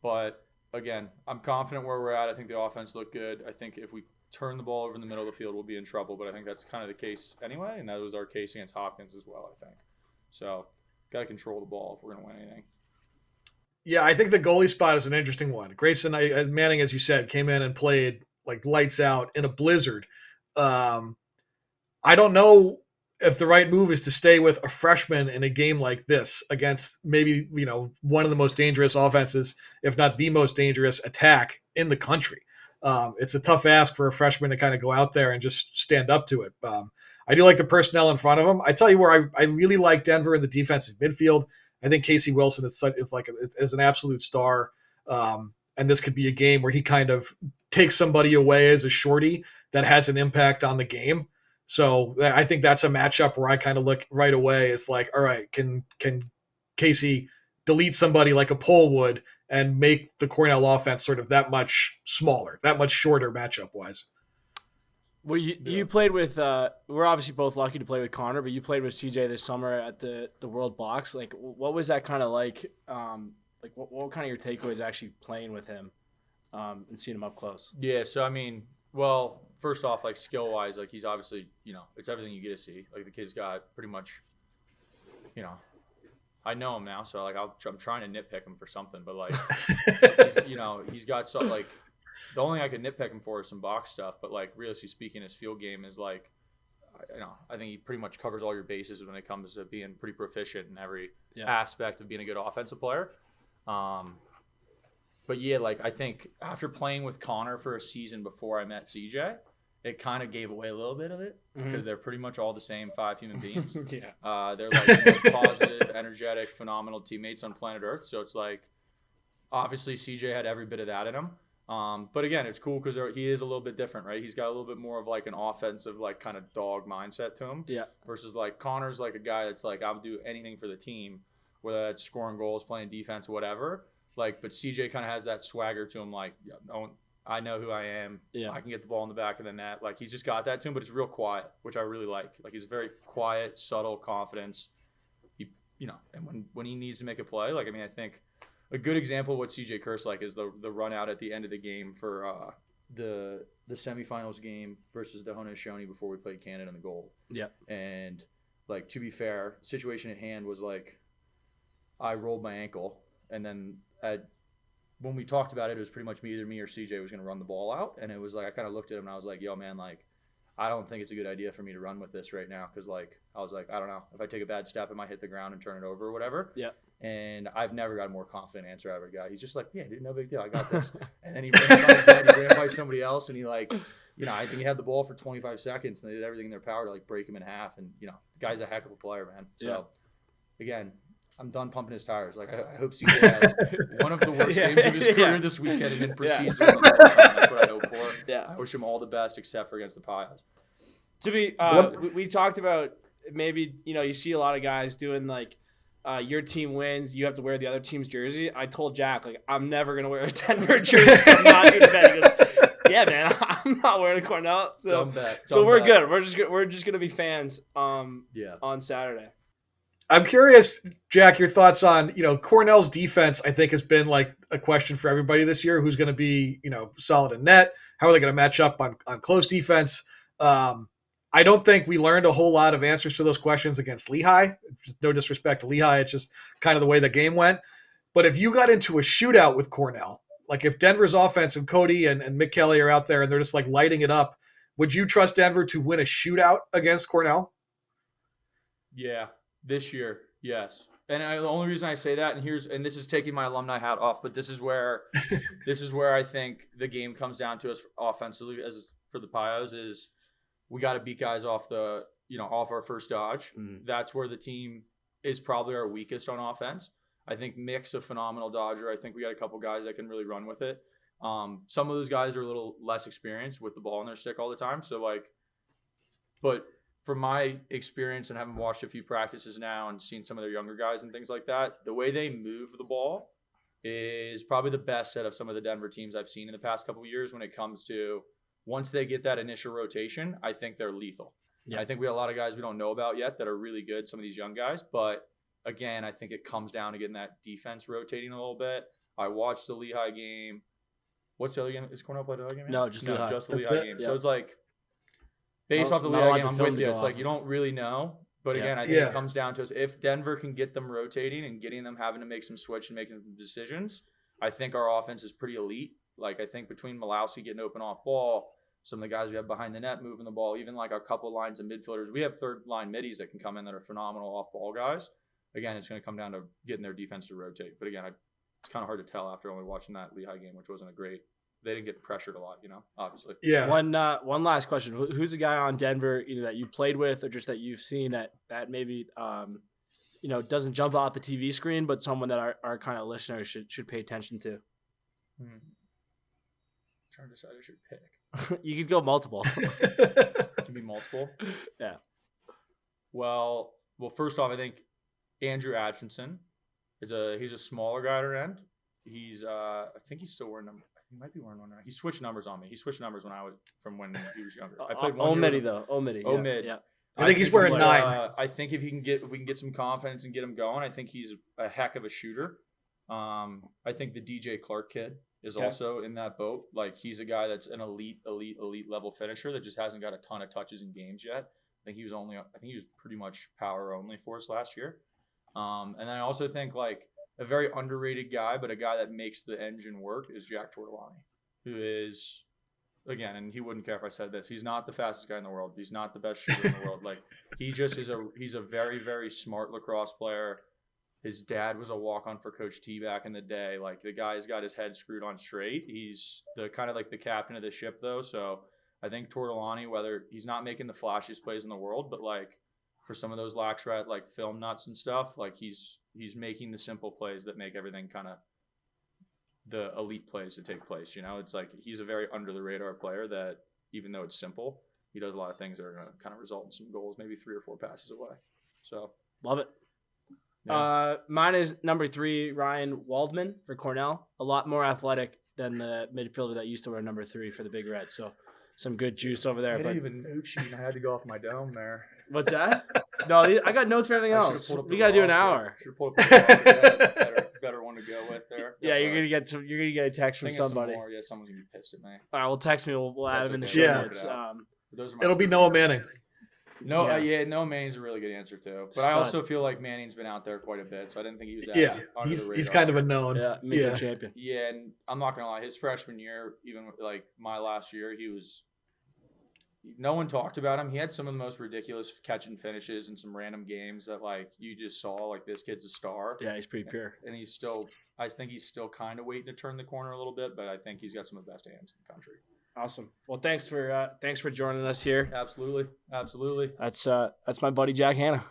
But, again, I'm confident where we're at. I think the offense looked good. I think if we turn the ball over in the middle of the field, we'll be in trouble. But I think that's kind of the case anyway, and that was our case against Hopkins as well, I think. So, got to control the ball if we're going to win anything. Yeah, I think the goalie spot is an interesting one. Grayson Manning, as you said, came in and played like lights out in a blizzard. I don't know if the right move is to stay with a freshman in a game like this against maybe, one of the most dangerous offenses, if not the most dangerous attack in the country. It's a tough ask for a freshman to kind of go out there and just stand up to it. I do like the personnel in front of him. I tell you where I really like Denver in the defensive midfield. I think Casey Wilson is an absolute star. And this could be a game where he kind of takes somebody away as a shorty that has an impact on the game. So I think that's a matchup where I kind of look right away. It's like, all right, can Casey delete somebody like a Pole would and make the Cornell offense sort of that much smaller, that much shorter matchup wise? Well, you played with we're obviously both lucky to play with Connor, but you played with CJ this summer at the World Box. Like, what was that kind of like? What were kind of your takeaways actually playing with him and seeing him up close? Yeah, so I mean, well, first off, like skill wise, like he's obviously, it's everything you get to see. Like the kid's got pretty much, I know him now, so like I'm trying to nitpick him for something, but like, he's got so like. The only thing I could nitpick him for is some box stuff, but like realistically speaking, his field game is like, I think he pretty much covers all your bases when it comes to being pretty proficient in every aspect of being a good offensive player. But yeah, like I think after playing with Connor for a season before I met CJ, it kind of gave away a little bit of it because they're pretty much all the same 5 human beings. They're like the most positive, energetic, phenomenal teammates on planet Earth. So it's like, obviously CJ had every bit of that in him. But again, it's cool because he is a little bit different, right? He's got a little bit more of like an offensive, like kind of dog mindset to him. Yeah. Versus like Connor's like a guy that's like, I'll do anything for the team, whether that's scoring goals, playing defense, whatever. Like, but CJ kind of has that swagger to him. Like, I know who I am. Yeah. I can get the ball in the back of the net. Like, he's just got that to him, but it's real quiet, which I really like. Like, he's very quiet, subtle confidence. He, and when he needs to make a play, like, I mean, I think a good example of what CJ Kerr's like is the run out at the end of the game for the semifinals game versus the Haudenosaunee before we played Canada in the gold. Yeah. And, like, to be fair, the situation at hand was, like, I rolled my ankle, and then when we talked about it, it was pretty much either me or CJ was going to run the ball out. And it was like, I kind of looked at him and I was like, yo, man, like, I don't think it's a good idea for me to run with this right now. Cause like, I was like, I don't know, if I take a bad step, it might hit the ground and turn it over or whatever. Yeah. And I've never got a more confident answer out of a guy. He's just like, yeah, dude, no big deal. I got this. And then he ran by somebody else. And he like, I think he had the ball for 25 seconds and they did everything in their power to like break him in half. And, the guy's a heck of a player, man. So again, I'm done pumping his tires. Like, I hope CJ has one of the worst games of his career this weekend and then proceeds to win the whole time. That's what I hope for. Yeah. I wish him all the best except for against the Pios. To be, we talked about maybe, you see a lot of guys doing like, your team wins, you have to wear the other team's jersey. I told Jack, like, I'm never going to wear a Denver jersey, so I'm not doing that. He goes, yeah, man, I'm not wearing a Cornell. So, we're good. We're just going to be fans on Saturday. I'm curious, Jack, your thoughts on, Cornell's defense, I think, has been like a question for everybody this year. Who's going to be, solid in net? How are they going to match up on close defense? I don't think we learned a whole lot of answers to those questions against Lehigh. Just no disrespect to Lehigh. It's just kind of the way the game went. But if you got into a shootout with Cornell, like if Denver's offense and Cody and Mick Kelly are out there and they're just like lighting it up, would you trust Denver to win a shootout against Cornell? Yeah. This year, yes. And the only reason I say that, and this is taking my alumni hat off, but this is where I think the game comes down to us offensively as for the Pios is we got to beat guys off off our first dodge. Mm-hmm. That's where the team is probably our weakest on offense. I think Mick's a phenomenal dodger. I think we got a couple guys that can really run with it. Some of those guys are a little less experienced with the ball in their stick all the time. So but from my experience and having watched a few practices now and seen some of their younger guys and things like that, the way they move the ball is probably the best set of some of the Denver teams I've seen in the past couple of years when it comes to once they get that initial rotation, I think they're lethal. Yeah. I think we have a lot of guys we don't know about yet that are really good, some of these young guys. But again, I think it comes down to getting that defense rotating a little bit. I watched the Lehigh game. What's the other game? Is Cornell played the other game? No, just Lehigh. Just the Lehigh game. Yeah. So it's like, based off the Lehigh game, I'm with you. It's like you don't really know. But again, I think it comes down to us. If Denver can get them rotating and getting them having to make some switch and making some decisions, I think our offense is pretty elite. Like, I think between Malowski getting open off ball, some of the guys we have behind the net moving the ball, even like a couple lines of midfielders. We have third-line middies that can come in that are phenomenal off-ball guys. Again, it's going to come down to getting their defense to rotate. But again, it's kind of hard to tell after only watching that Lehigh game, which wasn't a great – they didn't get pressured a lot, obviously. Yeah. One last question. Who's a guy on Denver either that you played with or just that you've seen that maybe doesn't jump off the TV screen, but someone that our kind of listeners should pay attention to? Trying to decide I should pick. You could go multiple. Can be multiple? Yeah. Well, first off, I think Andrew Atchison he's a smaller guy at our end. I think he's still wearing number. He might be wearing one now. He switched numbers on me. He switched numbers from when he was younger. I played one year. Omid. Yeah. I think he's wearing 9. I think if we can get some confidence and get him going, I think he's a heck of a shooter. I think the DJ Clark kid is also in that boat. Like, he's a guy that's an elite level finisher that just hasn't got a ton of touches in games yet. I think he was pretty much power only for us last year. And I also think like a very underrated guy, but a guy that makes the engine work is Jack Tortolani, who is, again, and he wouldn't care if I said this, he's not the fastest guy in the world. He's not the best shooter in the world. Like, he just he's a very, very smart lacrosse player. His dad was a walk-on for Coach T back in the day. Like, the guy's got his head screwed on straight. He's the kind of like the captain of the ship, though. So I think Tortolani, whether he's not making the flashiest plays in the world, but like for some of those Laxrat like film nuts and stuff, like he's making the simple plays that make everything kind of the elite plays that take place. It's like he's a very under the radar player that even though it's simple, he does a lot of things that are going to kind of result in some goals, maybe 3 or 4 passes away. So love it. Yeah. Mine is number 3, Ryan Waldman for Cornell. A lot more athletic than the midfielder that used to wear number 3 for the Big Red. So some good juice over there. I didn't even note sheet. I had to go off my dome there. What's that? No, I got notes for everything else. We got to do an hour. Should pull up the better one to go with there. Yeah, you're gonna get some. You're gonna get a text from somebody. Yeah, someone's gonna be pissed at me. All right, well, text me. We'll add them in the show notes. It'll be Noah Manning. No, Noah Manning's a really good answer too. But I also feel like Manning's been out there quite a bit, so I didn't think he was. Under the radar. He's kind of a known. Yeah, champion. Yeah, and I'm not gonna lie, his freshman year, even like my last year, he was. No one talked about him. He had some of the most ridiculous catch and finishes in some random games that like you just saw like this kid's a star. Yeah, he's pretty pure. And I think he's still kind of waiting to turn the corner a little bit, but I think he's got some of the best hands in the country. Awesome. Well, thanks for joining us here. Absolutely. That's my buddy Jack Hanna.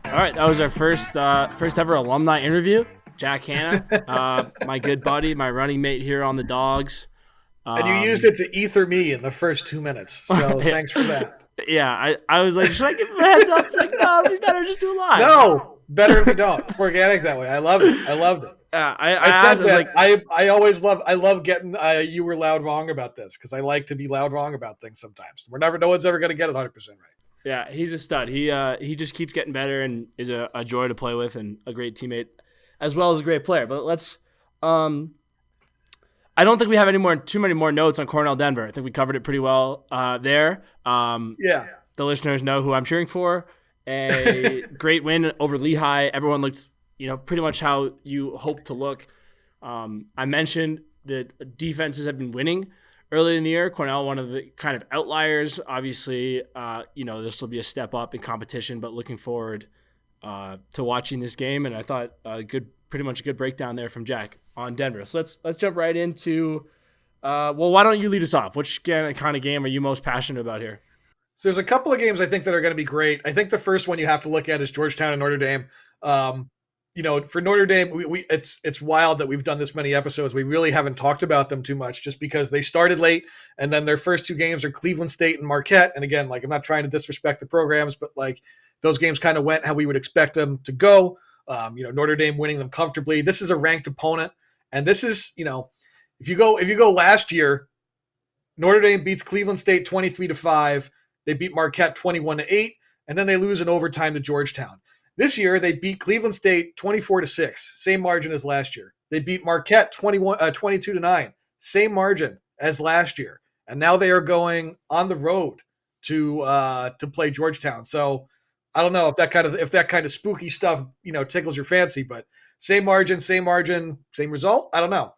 All right, that was our first ever alumni interview. Jack Hanna, my good buddy, my running mate here on the Dogs. And you used it to ether me in the first 2 minutes, so thanks for that. Yeah, I was like, should I give him a heads up? Like, no, we better just do live. No, better if we don't. It's organic that way. I loved it. I said that. I love getting you were loud wrong about this because I like to be loud wrong about things sometimes. No one's ever going to get it 100% right. Yeah, he's a stud. He just keeps getting better and is a joy to play with and a great teammate as well as a great player. But let's I don't think we have too many more notes on Cornell Denver. I think we covered it pretty well there. The listeners know who I'm cheering for. A great win over Lehigh. Everyone looked, pretty much how you hope to look. I mentioned that defenses have been winning early in the year. Cornell, one of the kind of outliers. Obviously, this will be a step up in competition, but looking forward to watching this game. And I thought pretty much a good breakdown there from Jack on Denver. So let's jump right into. Why don't you lead us off? Which kind of game are you most passionate about here? So there's a couple of games I think that are going to be great. I think the first one you have to look at is Georgetown and Notre Dame. For Notre Dame, it's wild that we've done this many episodes. We really haven't talked about them too much just because they started late and then their first 2 games are Cleveland State and Marquette. And again, like I'm not trying to disrespect the programs, but like those games kind of went how we would expect them to go. Notre Dame winning them comfortably. This is a ranked opponent. And this is, if you go last year, Notre Dame beats Cleveland State 23-5. They beat Marquette 21-8, and then they lose in overtime to Georgetown. This year, they beat Cleveland State 24-6, same margin as last year. They beat Marquette 22-9, same margin as last year. And now they are going on the road to play Georgetown. So I don't know if that kind of spooky stuff tickles your fancy, but same margin, same result. I don't know.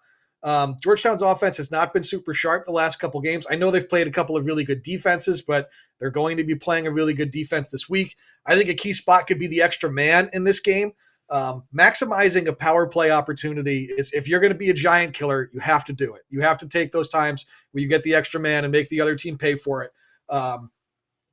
Georgetown's offense has not been super sharp the last couple games. I know they've played a couple of really good defenses, but they're going to be playing a really good defense this week. I think a key spot could be the extra man in this game. Maximizing a power play opportunity is, if you're going to be a giant killer, you have to do it. You have to take those times where you get the extra man and make the other team pay for it.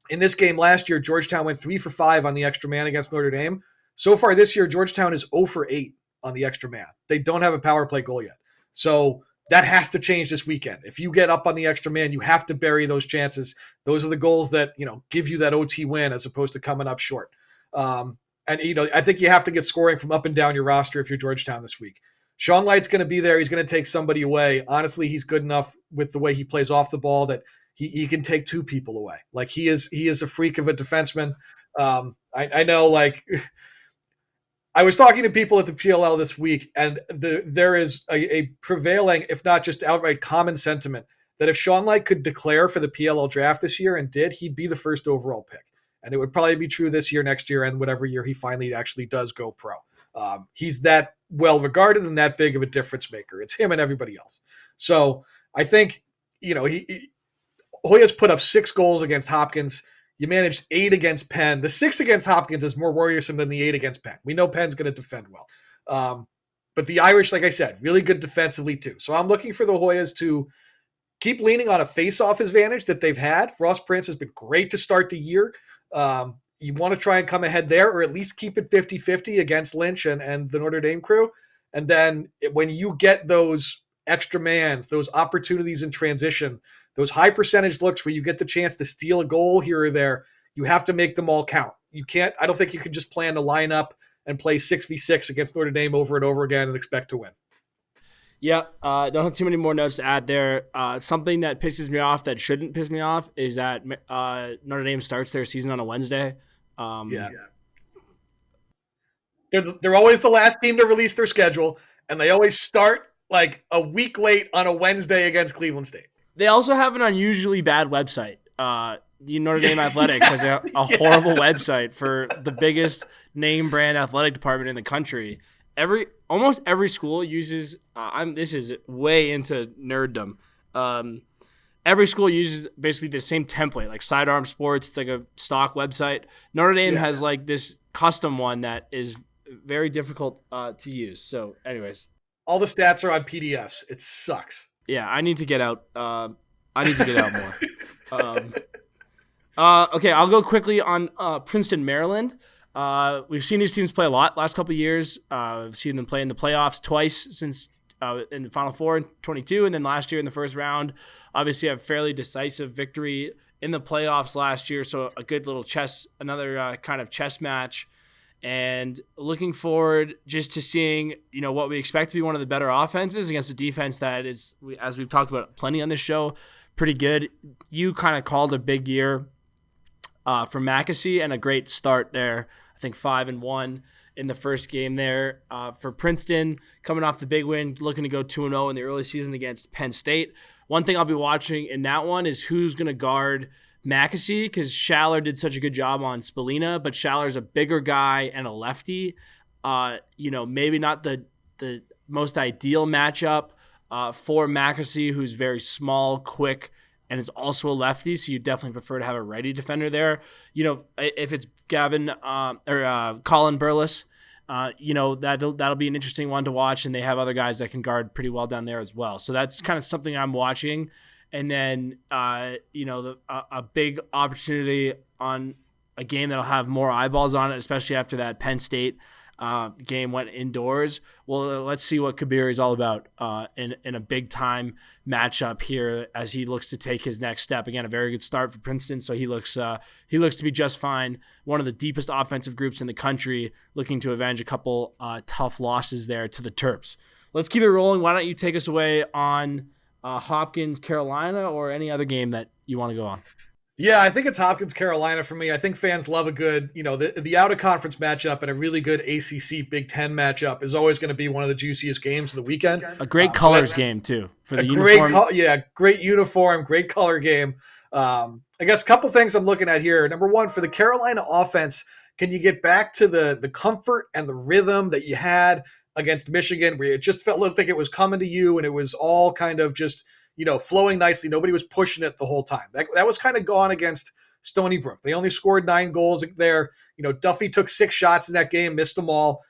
In this game last year, Georgetown went 3 for 5 on the extra man against Notre Dame. So far this year, Georgetown is 0 for 8 on the extra man. They don't have a power play goal yet. So that has to change this weekend. If you get up on the extra man, you have to bury those chances. Those are the goals that, give you that OT win as opposed to coming up short. I think you have to get scoring from up and down your roster if you're Georgetown this week. Sean Light's going to be there. He's going to take somebody away. Honestly, he's good enough with the way he plays off the ball that he can take 2 people away. Like he is a freak of a defenseman. I know, like, I was talking to people at the PLL this week, and there is a prevailing, if not just outright common sentiment, that if Sean Light could declare for the PLL draft this year and did, he'd be the first overall pick. And it would probably be true this year, next year, and whatever year he finally actually does go pro. He's that well regarded and that big of a difference maker. It's him and everybody else. So I think, Hoyas put up 6 goals against Hopkins. You managed 8 against Penn. The 6 against Hopkins is more worrisome than the 8 against Penn. We know Penn's going to defend well. But the Irish, like I said, really good defensively too. So I'm looking for the Hoyas to keep leaning on a face-off advantage that they've had. Ross Prince has been great to start the year. You want to try and come ahead there, or at least keep it 50-50 against Lynch and the Notre Dame crew. And then when you get those extra mans, those opportunities in transition, those high percentage looks where you get the chance to steal a goal here or there, you have to make them all count. You can't, I don't think you can just plan to line up and play 6v6 against Notre Dame over and over again and expect to win. Yeah, don't have too many more notes to add there. Something that pisses me off that shouldn't piss me off is that Notre Dame starts their season on a Wednesday. They're always the last team to release their schedule, and they always start like a week late on a Wednesday against Cleveland State. They also have an unusually bad website. Notre Dame Athletics has a horrible website for the biggest name brand athletic department in the country. Almost every school uses. This is way into nerddom. Every school uses basically the same template, like Sidearm Sports. It's like a stock website. Notre Dame has like this custom one that is very difficult to use. So, anyways, all the stats are on PDFs. It sucks. Yeah, I need to get out. I need to get out more. Okay, I'll go quickly on Princeton, Maryland. We've seen these teams play a lot last couple of years. We've seen them play in the playoffs twice since in the Final Four in 22, and then last year in the first round. Obviously, a fairly decisive victory in the playoffs last year, so a good little another kind of chess match. And looking forward just to seeing, what we expect to be one of the better offenses against a defense that is, as we've talked about plenty on this show, pretty good. You kind of called a big year for McAsee and a great start there. I think 5-1 in the first game there for Princeton, coming off the big win, looking to go 2-0 in the early season against Penn State. One thing I'll be watching in that one is who's going to guard McAsee, because Schaller did such a good job on Spallina, but Schaller's a bigger guy and a lefty. Maybe not the most ideal matchup for McAsee, who's very small, quick, and is also a lefty, so you definitely prefer to have a righty defender there. If it's Colin Burles, that'll be an interesting one to watch, and they have other guys that can guard pretty well down there as well. So that's kind of something I'm watching. And then, a big opportunity on a game that'll have more eyeballs on it, especially after that Penn State game went indoors. Well, let's see what Kabir is all about in a big-time matchup here as he looks to take his next step. Again, a very good start for Princeton, so he looks to be just fine. One of the deepest offensive groups in the country, looking to avenge a couple tough losses there to the Terps. Let's keep it rolling. Why don't you take us away on Hopkins, Carolina, or any other game that you want to go on? Yeah, I think it's Hopkins, Carolina for me. I think fans love a good, the out-of-conference matchup, and a really good ACC Big Ten matchup is always going to be one of the juiciest games of the weekend. A great colors game, too, for the uniform. Great uniform, great color game. I guess a couple things I'm looking at here. Number one, for the Carolina offense, can you get back to the comfort and the rhythm that you had against Michigan, where it just looked like it was coming to you and it was all kind of just flowing nicely. Nobody was pushing it the whole time. That was kind of gone against Stony Brook. They only scored 9 goals there. Duffy took 6 shots in that game, missed them all.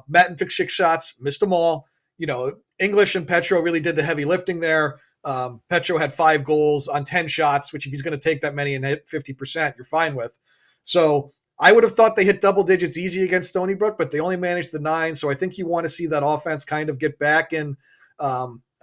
Matten took 6 shots, missed them all. English and Petro really did the heavy lifting there. Petro had 5 goals on 10 shots, which if he's going to take that many and hit 50%, you're fine with. So I would have thought they hit double digits easy against Stony Brook, but they only managed the 9. So I think you want to see that offense kind of get back in,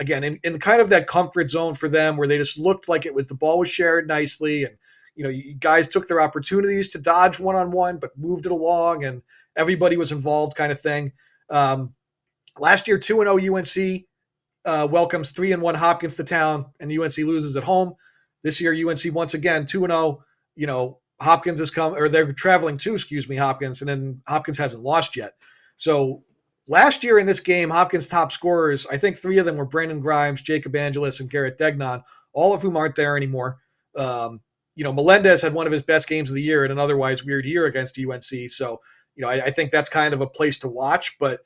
again, in kind of that comfort zone for them, where they just looked like the ball was shared nicely, and you guys took their opportunities to dodge one-on-one, but moved it along, and everybody was involved, kind of thing. Last year, 2-0 UNC welcomes 3-1 Hopkins to town, and UNC loses at home. This year, UNC once again 2-0. Hopkins has come, or they're traveling to, Hopkins, and then Hopkins hasn't lost yet. So last year in this game, Hopkins' top scorers, I think 3 of them were Brandon Grimes, Jacob Angelis, and Garrett Degnan, all of whom aren't there anymore. Melendez had one of his best games of the year in an otherwise weird year against UNC. So, I think that's kind of a place to watch. But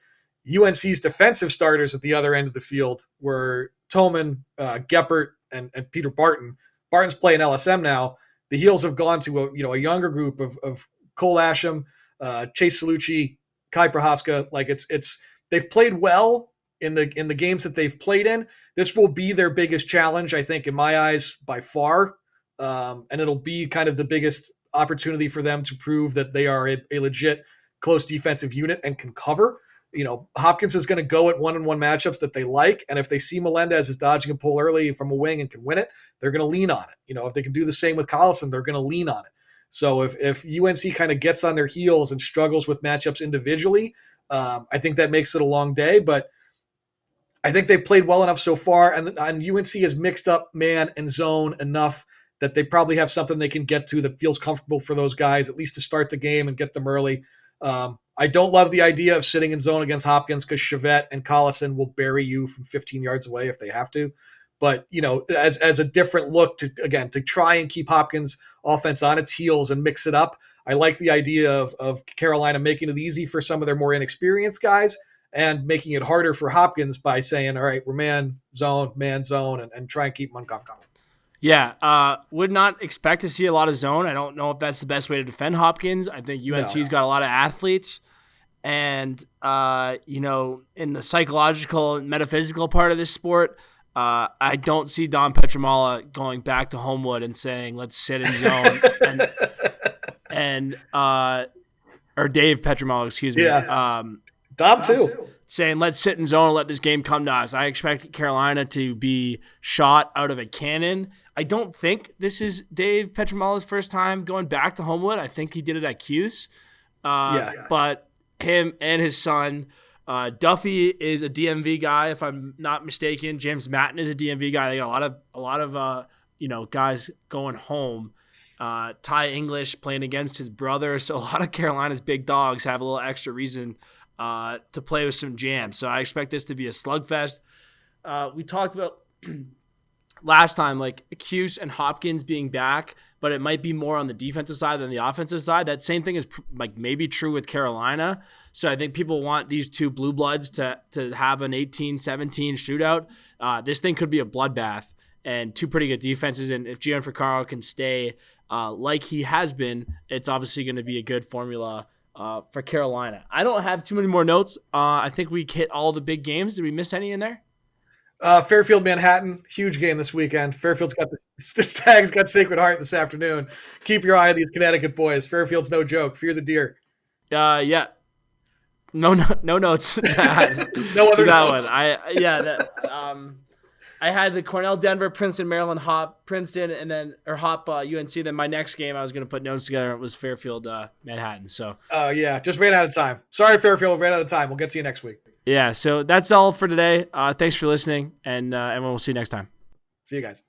UNC's defensive starters at the other end of the field were Tolman, Geppert, and Peter Barton. Barton's playing LSM now. The Heels have gone to a younger group of Cole Asham, Chase Salucci, Kai Prohaska. Like they've played well in the games that they've played in. This will be their biggest challenge, I think, in my eyes, by far. And it'll be kind of the biggest opportunity for them to prove that they are a legit close defensive unit and can cover. Hopkins is going to go at one-on-one matchups that they like, and if they see Melendez is dodging a pull early from a wing and can win it, they're going to lean on it. If they can do the same with Collison, they're going to lean on it. So if UNC kind of gets on their heels and struggles with matchups individually, I think that makes it a long day. But I think they've played well enough so far, and UNC has mixed up man and zone enough that they probably have something they can get to that feels comfortable for those guys, at least to start the game and get them early. I don't love the idea of sitting in zone against Hopkins because Chevette and Collison will bury you from 15 yards away if they have to. But, as a different look to try and keep Hopkins offense on its heels and mix it up, I like the idea of Carolina making it easy for some of their more inexperienced guys and making it harder for Hopkins by saying, all right, we're man zone, and try and keep them uncomfortable. Yeah, would not expect to see a lot of zone. I don't know if that's the best way to defend Hopkins. I think UNC's got a lot of athletes. And, in the psychological and metaphysical part of this sport, I don't see Don Petramala going back to Homewood and saying, let's sit in zone. Or Dave Petramala, excuse me. Yeah. Dom too. Saying, let's sit in zone and let this game come to us. I expect Carolina to be shot out of a cannon. I don't think this is Dave Petramala's first time going back to Homewood. I think he did it at Cuse. But him and his son, Duffy is a DMV guy, if I'm not mistaken. James Matten is a DMV guy. They got a lot of guys going home. Ty English playing against his brother. So a lot of Carolina's big dogs have a little extra reason to play with some jam. So I expect this to be a slugfest. We talked about last time, like Cuse and Hopkins being back, but it might be more on the defensive side than the offensive side. That same thing is maybe true with Carolina. So I think people want these two blue bloods to have an 18-17 shootout. This thing could be a bloodbath and two pretty good defenses. And if Gianfrancaro can stay like he has been, it's obviously going to be a good formula for Carolina. I don't have too many more notes. I think we hit all the big games. Did we miss any in there? Fairfield, Manhattan, huge game this weekend. Fairfield's got the Stags got Sacred Heart this afternoon. Keep your eye on these Connecticut boys. Fairfield's no joke. Fear the deer. Yeah. No notes. No other notes. I had the Cornell, Denver, Princeton, Maryland, Hop, Princeton, and then Hop UNC. Then my next game I was going to put notes together. It was Fairfield, Manhattan. So. Just ran out of time. Sorry, Fairfield, ran out of time. We'll get to you next week. Yeah, so that's all for today. Thanks for listening, and we'll see you next time. See you guys.